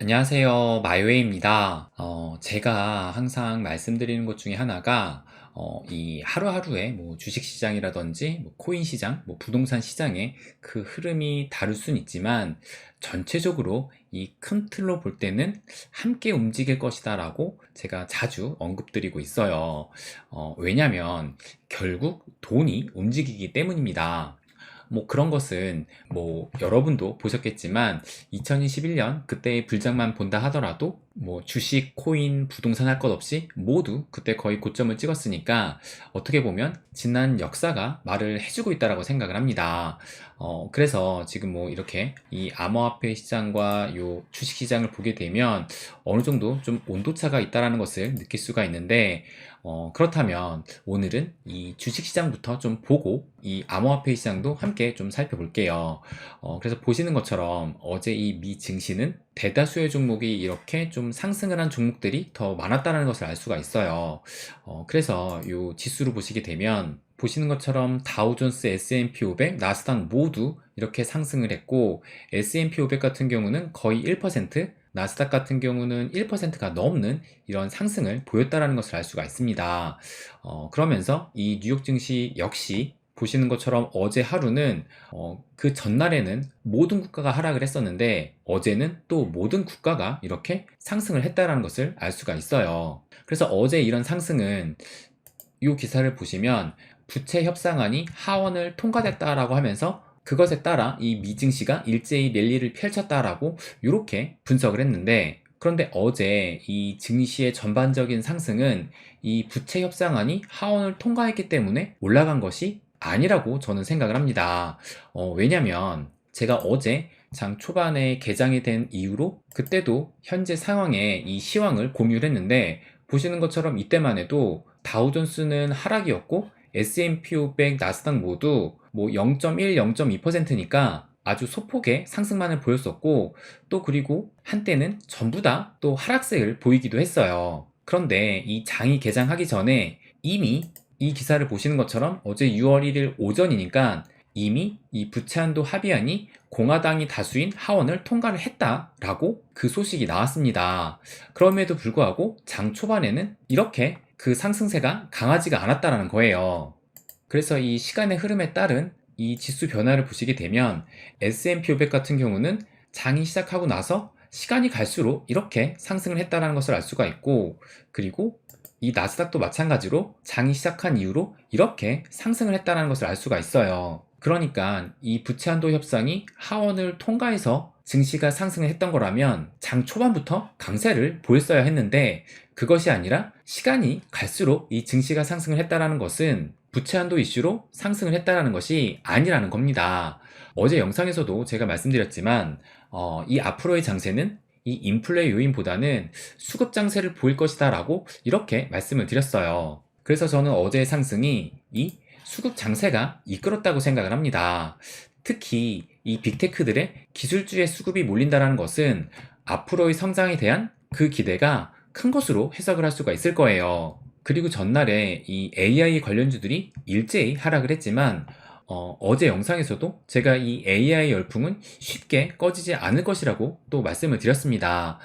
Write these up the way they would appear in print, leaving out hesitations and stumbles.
안녕하세요. 마이웨이입니다. 제가 항상 말씀드리는 것 중에 하나가, 이 하루하루의 뭐 주식시장이라든지, 뭐 코인 시장, 뭐 부동산 시장의 그 흐름이 다를 순 있지만, 전체적으로 이 큰 틀로 볼 때는 함께 움직일 것이다라고 제가 자주 언급드리고 있어요. 왜냐면, 결국 돈이 움직이기 때문입니다. 뭐 그런 것은 뭐 여러분도 보셨겠지만 2021년 그때의 불장만 본다 하더라도 뭐 주식, 코인, 부동산 할 것 없이 모두 그때 거의 고점을 찍었으니까 어떻게 보면 지난 역사가 말을 해주고 있다라고 생각을 합니다. 그래서 지금 뭐 이렇게 이 암호화폐 시장과 요 주식 시장을 보게 되면 어느 정도 좀 온도차가 있다라는 것을 느낄 수가 있는데, 그렇다면 오늘은 이 주식 시장부터 좀 보고 이 암호화폐 시장도 함께 좀 살펴볼게요. 그래서 보시는 것처럼 어제 이 미 증시는 대다수의 종목이 이렇게 좀 상승을 한 종목들이 더 많았다는 것을 알 수가 있어요. 그래서 이 지수를 보시게 되면 보시는 것처럼 다우존스, S&P 500, 나스닥 모두 이렇게 상승을 했고, S&P 500 같은 경우는 거의 1%, 나스닥 같은 경우는 1%가 넘는 이런 상승을 보였다는 것을 알 수가 있습니다. 그러면서 이 뉴욕 증시 역시 보시는 것처럼 어제 하루는 그 전날에는 모든 국가가 하락을 했었는데 어제는 또 모든 국가가 이렇게 상승을 했다는 것을 알 수가 있어요. 그래서 어제 이런 상승은 이 기사를 보시면 부채 협상안이 하원을 통과됐다라고 하면서 그것에 따라 이 미증시가 일제히 랠리를 펼쳤다라고 이렇게 분석을 했는데, 그런데 어제 이 증시의 전반적인 상승은 이 부채 협상안이 하원을 통과했기 때문에 올라간 것이 아니라고 저는 생각을 합니다. 왜냐면 제가 어제 장 초반에 개장이 된 이후로 그때도 현재 상황의 이 시황을 공유를 했는데, 보시는 것처럼 이때만 해도 다우존스는 하락이었고 S&P 500, 나스닥 모두 뭐 0.1, 0.2%니까 아주 소폭의 상승만을 보였었고, 또 그리고 한때는 전부 다 또 하락세를 보이기도 했어요. 그런데 이 장이 개장하기 전에 이미 이 기사를 보시는 것처럼 어제 6월 1일 오전이니까 이미 이 부채한도 합의안이 공화당이 다수인 하원을 통과를 했다라고 그 소식이 나왔습니다. 그럼에도 불구하고 장 초반에는 이렇게 그 상승세가 강하지가 않았다라는 거예요. 그래서 이 시간의 흐름에 따른 이 지수 변화를 보시게 되면 S&P 500 같은 경우는 장이 시작하고 나서 시간이 갈수록 이렇게 상승을 했다는 것을 알 수가 있고, 그리고 이 나스닥도 마찬가지로 장이 시작한 이후로 이렇게 상승을 했다는 것을 알 수가 있어요. 그러니까 이 부채한도 협상이 하원을 통과해서 증시가 상승을 했던 거라면 장 초반부터 강세를 보였어야 했는데, 그것이 아니라 시간이 갈수록 이 증시가 상승을 했다는 것은 부채한도 이슈로 상승을 했다는 것이 아니라는 겁니다. 어제 영상에서도 제가 말씀드렸지만 이 앞으로의 장세는 이 인플레 요인보다는 수급 장세를 보일 것이다 라고 이렇게 말씀을 드렸어요. 그래서 저는 어제의 상승이 이 수급 장세가 이끌었다고 생각을 합니다. 특히 이 빅테크들의 기술주의 수급이 몰린다는 것은 앞으로의 성장에 대한 그 기대가 큰 것으로 해석을 할 수가 있을 거예요. 그리고 전날에 이 AI 관련주들이 일제히 하락을 했지만 어제 영상에서도 제가 이 AI 열풍은 쉽게 꺼지지 않을 것이라고 또 말씀을 드렸습니다.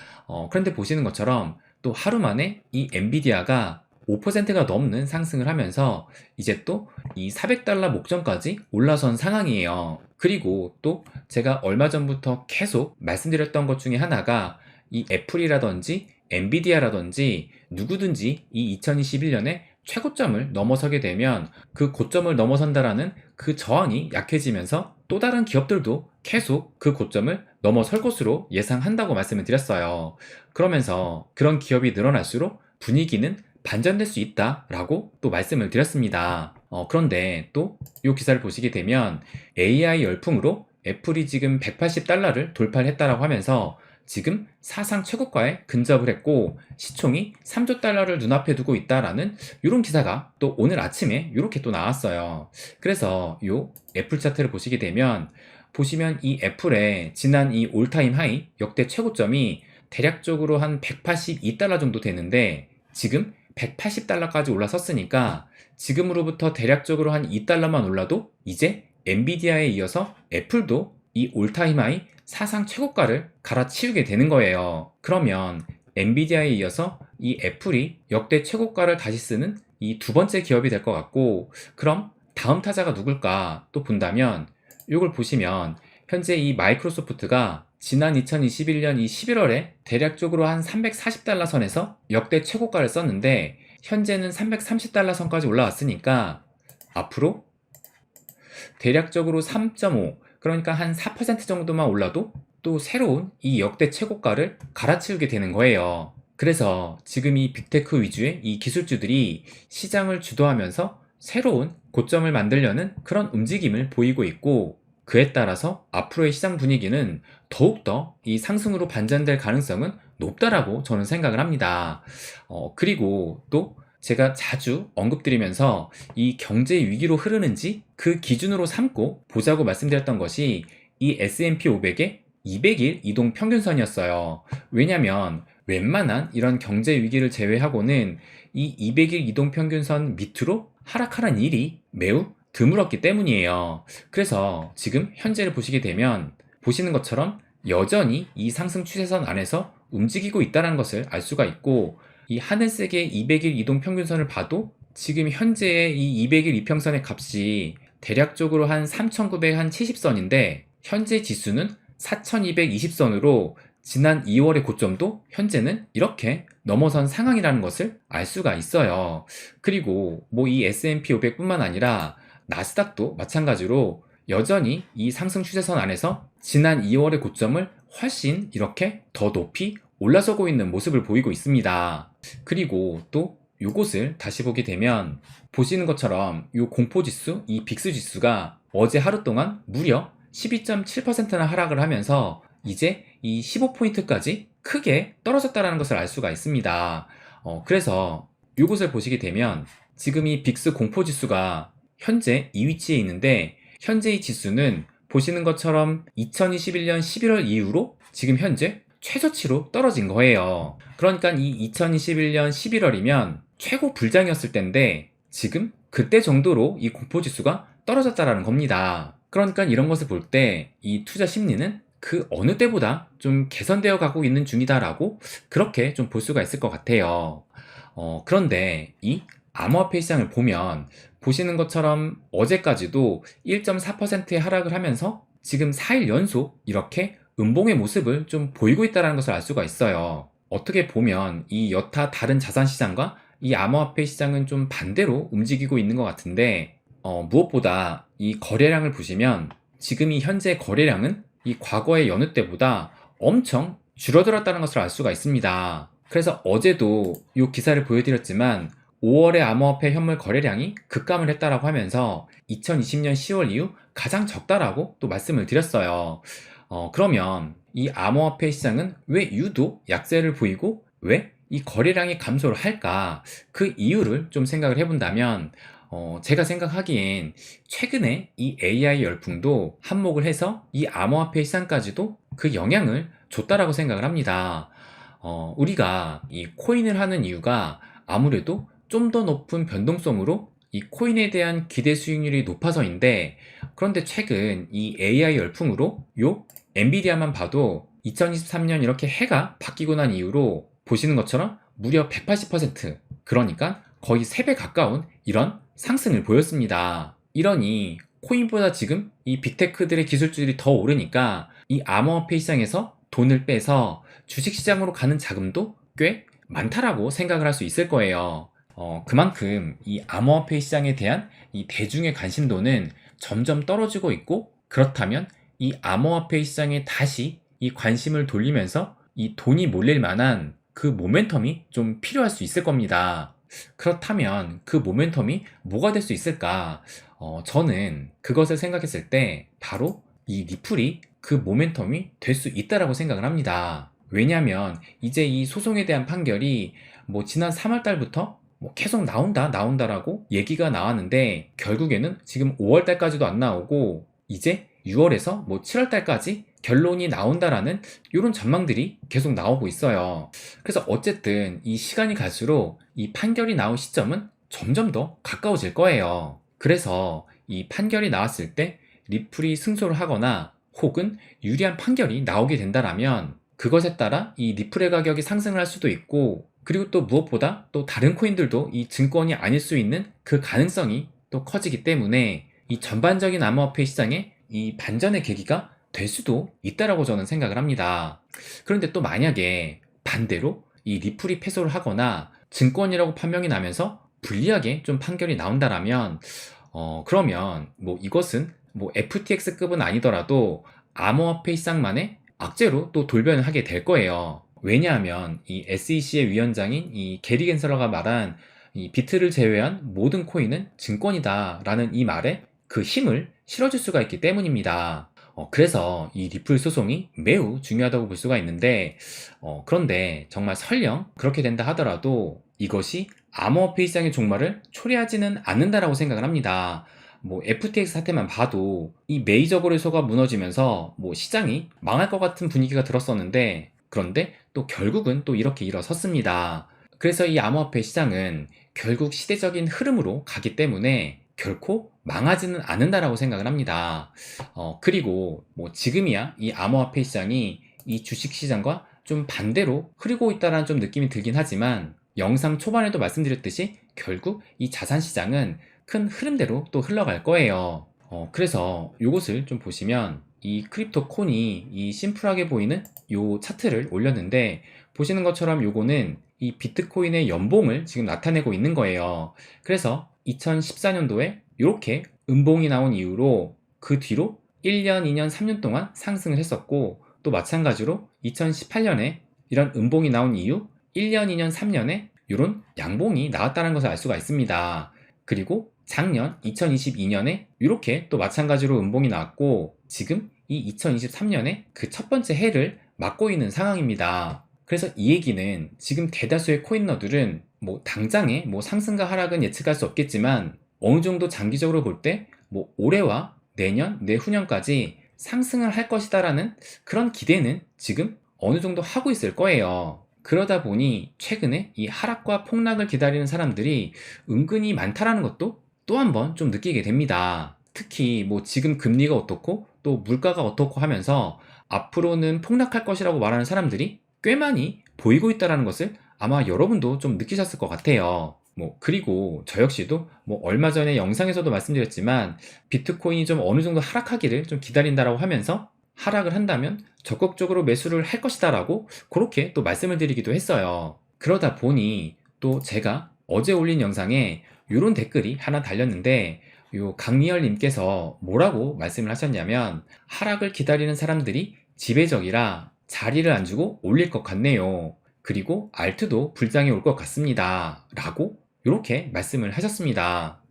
그런데 보시는 것처럼 또 하루 만에 이 엔비디아가 5%가 넘는 상승을 하면서 이제 또 이 400달러 목전까지 올라선 상황이에요. 그리고 또 제가 얼마 전부터 계속 말씀드렸던 것 중에 하나가 이 애플이라든지 엔비디아라든지 누구든지 이 2021년에 최고점을 넘어서게 되면 그 고점을 넘어선다라는 그 저항이 약해지면서 또 다른 기업들도 계속 그 고점을 넘어설 것으로 예상한다고 말씀을 드렸어요. 그러면서 그런 기업이 늘어날수록 분위기는 반전될 수 있다라고 또 말씀을 드렸습니다. 그런데 또 이 기사를 보시게 되면 AI 열풍으로 애플이 지금 180달러를 돌파를 했다라고 하면서 지금 사상 최고가에 근접을 했고 시총이 3조 달러를 눈앞에 두고 있다라는 이런 기사가 또 오늘 아침에 이렇게 또 나왔어요. 그래서 이 애플 차트를 보시게 되면 보시면 이 애플의 지난 이 올타임 하이 역대 최고점이 대략적으로 한 182달러 정도 되는데 지금 180달러까지 올라섰으니까 지금으로부터 대략적으로 한 2달러만 올라도 이제 엔비디아에 이어서 애플도 이 올타임 하이 사상 최고가를 갈아치우게 되는 거예요. 그러면 엔비디아에 이어서 이 애플이 역대 최고가를 다시 쓰는 이 두 번째 기업이 될 것 같고, 그럼 다음 타자가 누굴까 또 본다면, 이걸 보시면 현재 이 마이크로소프트가 지난 2021년 이 11월에 대략적으로 한 340달러 선에서 역대 최고가를 썼는데, 현재는 330달러 선까지 올라왔으니까 앞으로 대략적으로 3.5, 그러니까 한 4% 정도만 올라도 또 새로운 이 역대 최고가를 갈아치우게 되는 거예요. 그래서 지금 이 빅테크 위주의 이 기술주들이 시장을 주도하면서 새로운 고점을 만들려는 그런 움직임을 보이고 있고, 그에 따라서 앞으로의 시장 분위기는 더욱더 이 상승으로 반전될 가능성은 높다라고 저는 생각을 합니다. 그리고 또 제가 자주 언급드리면서 이 경제 위기로 흐르는지 그 기준으로 삼고 보자고 말씀드렸던 것이 이 S&P 500의 200일 이동 평균선이었어요. 왜냐면 웬만한 이런 경제 위기를 제외하고는 이 200일 이동 평균선 밑으로 하락하는 일이 매우 드물었기 때문이에요. 그래서 지금 현재를 보시게 되면 보시는 것처럼 여전히 이 상승 추세선 안에서 움직이고 있다는 것을 알 수가 있고, 이 하늘색의 200일 이동 평균선을 봐도 지금 현재의 이 200일 이평선의 값이 대략적으로 한 3,970선인데 현재 지수는 4,220선으로 지난 2월의 고점도 현재는 이렇게 넘어선 상황이라는 것을 알 수가 있어요. 그리고 뭐 이 S&P 500뿐만 아니라 나스닥도 마찬가지로 여전히 이 상승 추세선 안에서 지난 2월의 고점을 훨씬 이렇게 더 높이 올라서고 있는 모습을 보이고 있습니다. 그리고 또 요것을 다시 보게 되면 보시는 것처럼 요 공포지수, 이 빅스지수가 어제 하루 동안 무려 12.7%나 하락을 하면서 이제 이 15포인트까지 크게 떨어졌다는 것을 알 수가 있습니다. 그래서 요것을 보시게 되면 지금 이 빅스 공포지수가 현재 이 위치에 있는데, 현재 이 지수는 보시는 것처럼 2021년 11월 이후로 지금 현재 최저치로 떨어진 거예요. 그러니까 이 2021년 11월이면 최고 불장이었을 때인데 지금 그때 정도로 이 공포지수가 떨어졌다라는 겁니다. 그러니까 이런 것을 볼 때 이 투자 심리는 그 어느 때보다 좀 개선되어 가고 있는 중이다라고 그렇게 좀 볼 수가 있을 것 같아요. 그런데 이 암호화폐 시장을 보면 보시는 것처럼 어제까지도 1.4%의 하락을 하면서 지금 4일 연속 이렇게 음봉의 모습을 좀 보이고 있다는 것을 알 수가 있어요. 어떻게 보면 이 여타 다른 자산 시장과 이 암호화폐 시장은 좀 반대로 움직이고 있는 것 같은데, 무엇보다 이 거래량을 보시면 지금 이 현재 거래량은 이 과거의 여느 때보다 엄청 줄어들었다는 것을 알 수가 있습니다. 그래서 어제도 이 기사를 보여드렸지만 5월의 암호화폐 현물 거래량이 급감을 했다라고 하면서 2020년 10월 이후 가장 적다라고 또 말씀을 드렸어요. 그러면 이 암호화폐 시장은 왜 유독 약세를 보이고 왜 이 거래량이 감소를 할까? 그 이유를 좀 생각을 해본다면, 제가 생각하기엔 최근에 이 AI 열풍도 한몫을 해서 이 암호화폐 시장까지도 그 영향을 줬다라고 생각을 합니다. 우리가 이 코인을 하는 이유가 아무래도 좀 더 높은 변동성으로 이 코인에 대한 기대 수익률이 높아서인데, 그런데 최근 이 AI 열풍으로 요 엔비디아만 봐도 2023년 이렇게 해가 바뀌고 난 이후로 보시는 것처럼 무려 180%, 그러니까 거의 3배 가까운 이런 상승을 보였습니다. 이러니 코인보다 지금 이 빅테크들의 기술주들이 더 오르니까 이 암호화폐 시장에서 돈을 빼서 주식시장으로 가는 자금도 꽤 많다라고 생각을 할 수 있을 거예요. 그만큼 이 암호화폐 시장에 대한 이 대중의 관심도는 점점 떨어지고 있고, 그렇다면 이 암호화폐 시장에 다시 이 관심을 돌리면서 이 돈이 몰릴 만한 그 모멘텀이 좀 필요할 수 있을 겁니다. 그렇다면 그 모멘텀이 뭐가 될 수 있을까? 저는 그것을 생각했을 때 바로 이 리플이 그 모멘텀이 될 수 있다라고 생각을 합니다. 왜냐하면 이제 이 소송에 대한 판결이 뭐 지난 3월 달부터 뭐 계속 나온다라고 얘기가 나왔는데, 결국에는 지금 5월 달까지도 안 나오고 이제 6월에서 뭐 7월 달까지 결론이 나온다라는 이런 전망들이 계속 나오고 있어요. 그래서 어쨌든 이 시간이 갈수록 이 판결이 나올 시점은 점점 더 가까워질 거예요. 그래서 이 판결이 나왔을 때 리플이 승소를 하거나 혹은 유리한 판결이 나오게 된다라면 그것에 따라 이 리플의 가격이 상승을 할 수도 있고, 그리고 또 무엇보다 또 다른 코인들도 이 증권이 아닐 수 있는 그 가능성이 또 커지기 때문에 이 전반적인 암호화폐 시장에 이 반전의 계기가 될 수도 있다라고 저는 생각을 합니다. 그런데 또 만약에 반대로 이 리플이 패소를 하거나 증권이라고 판명이 나면서 불리하게 좀 판결이 나온다라면 그러면 뭐 이것은 뭐 FTX급은 아니더라도 암호화폐 시장만의 악재로 또 돌변을 하게 될 거예요. 왜냐하면 이 SEC의 위원장인 이 게리 겐슬러가 말한 이 비트를 제외한 모든 코인은 증권이다 라는 이 말에 그 힘을 실어줄 수가 있기 때문입니다. 그래서 이 리플 소송이 매우 중요하다고 볼 수가 있는데, 그런데 정말 설령 그렇게 된다 하더라도 이것이 암호화폐 시장의 종말을 초래하지는 않는다라고 생각을 합니다. 뭐 FTX 사태만 봐도 이 메이저 거래소가 무너지면서 뭐 시장이 망할 것 같은 분위기가 들었었는데, 그런데 또 결국은 또 이렇게 일어섰습니다. 그래서 이 암호화폐 시장은 결국 시대적인 흐름으로 가기 때문에 결코 망하지는 않는다라고 생각을 합니다. 그리고 뭐 지금이야 이 암호화폐 시장이 이 주식 시장과 좀 반대로 흐르고 있다는 좀 느낌이 들긴 하지만, 영상 초반에도 말씀드렸듯이 결국 이 자산 시장은 큰 흐름대로 또 흘러갈 거예요. 그래서 이것을 좀 보시면 이 크립토 콘이 이 심플하게 보이는 요 차트를 올렸는데, 보시는 것처럼 요거는 이 비트코인의 연봉을 지금 나타내고 있는 거예요. 그래서 2014년도에 이렇게 음봉이 나온 이후로 그 뒤로 1년, 2년, 3년 동안 상승을 했었고, 또 마찬가지로 2018년에 이런 음봉이 나온 이후 1년, 2년, 3년에 이런 양봉이 나왔다는 것을 알 수가 있습니다. 그리고 작년 2022년에 이렇게 또 마찬가지로 음봉이 나왔고, 지금 이 2023년에 그 첫 번째 해를 맞고 있는 상황입니다. 그래서 이 얘기는 지금 대다수의 코인러들은 뭐 당장의 뭐 상승과 하락은 예측할 수 없겠지만, 어느 정도 장기적으로 볼 때 뭐 올해와 내년, 내후년까지 상승을 할 것이다라는 그런 기대는 지금 어느 정도 하고 있을 거예요. 그러다 보니 최근에 이 하락과 폭락을 기다리는 사람들이 은근히 많다라는 것도 또 한 번 좀 느끼게 됩니다. 특히 뭐 지금 금리가 어떻고 또 물가가 어떻고 하면서 앞으로는 폭락할 것이라고 말하는 사람들이 꽤 많이 보이고 있다는 것을 아마 여러분도 좀 느끼셨을 것 같아요. 뭐 그리고 저 역시도 뭐 얼마 전에 영상에서도 말씀드렸지만 비트코인이 좀 어느 정도 하락하기를 좀 기다린다라고 하면서, 하락을 한다면 적극적으로 매수를 할 것이다 라고 그렇게 또 말씀을 드리기도 했어요. 그러다 보니 또 제가 어제 올린 영상에 이런 댓글이 하나 달렸는데, 요 강미열 님께서 뭐라고 말씀을 하셨냐면, 하락을 기다리는 사람들이 지배적이라 자리를 안 주고 올릴 것 같네요. 그리고 알트도 불장이 올 것 같습니다 라고 이렇게 말씀을 하셨습니다.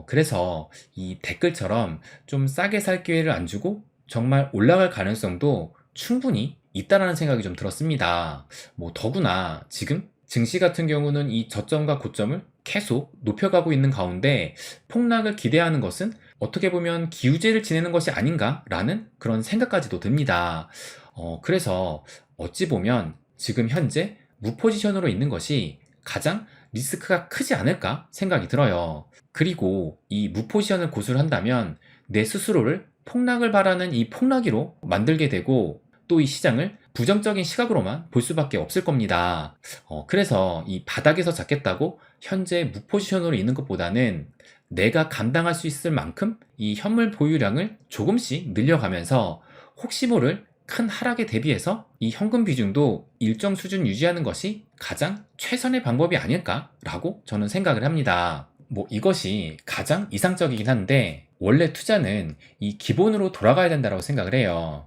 그래서 이 댓글처럼 좀 싸게 살 기회를 안 주고 정말 올라갈 가능성도 충분히 있다라는 생각이 좀 들었습니다. 뭐 더구나 지금 증시 같은 경우는 이 저점과 고점을 계속 높여가고 있는 가운데 폭락을 기대하는 것은 어떻게 보면 기우제를 지내는 것이 아닌가라는 그런 생각까지도 듭니다. 그래서 어찌 보면 지금 현재 무포지션으로 있는 것이 가장 리스크가 크지 않을까 생각이 들어요. 그리고 이 무포지션을 고수를 한다면 내 스스로를 폭락을 바라는 이 폭락이로 만들게 되고, 또 이 시장을 부정적인 시각으로만 볼 수밖에 없을 겁니다. 그래서 이 바닥에서 잡겠다고 현재 무포지션으로 있는 것보다는 내가 감당할 수 있을 만큼 이 현물 보유량을 조금씩 늘려가면서 혹시 모를 큰 하락에 대비해서 이 현금 비중도 일정 수준 유지하는 것이 가장 최선의 방법이 아닐까라고 저는 생각을 합니다. 뭐 이것이 가장 이상적이긴 한데, 원래 투자는 이 기본으로 돌아가야 된다고 생각을 해요.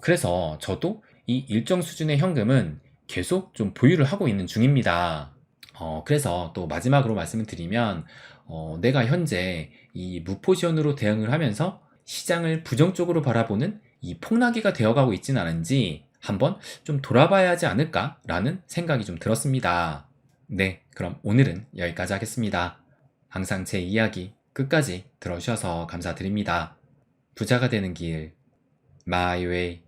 그래서 저도 이 일정 수준의 현금은 계속 좀 보유를 하고 있는 중입니다. 그래서 또 마지막으로 말씀을 드리면, 내가 현재 이 무포지션으로 대응을 하면서 시장을 부정적으로 바라보는 이 폭락기가 되어가고 있지는 않은지 한번 좀 돌아봐야 하지 않을까라는 생각이 좀 들었습니다. 네, 그럼 오늘은 여기까지 하겠습니다. 항상 제 이야기 끝까지 들어주셔서 감사드립니다. 부자가 되는 길, 마이 웨이.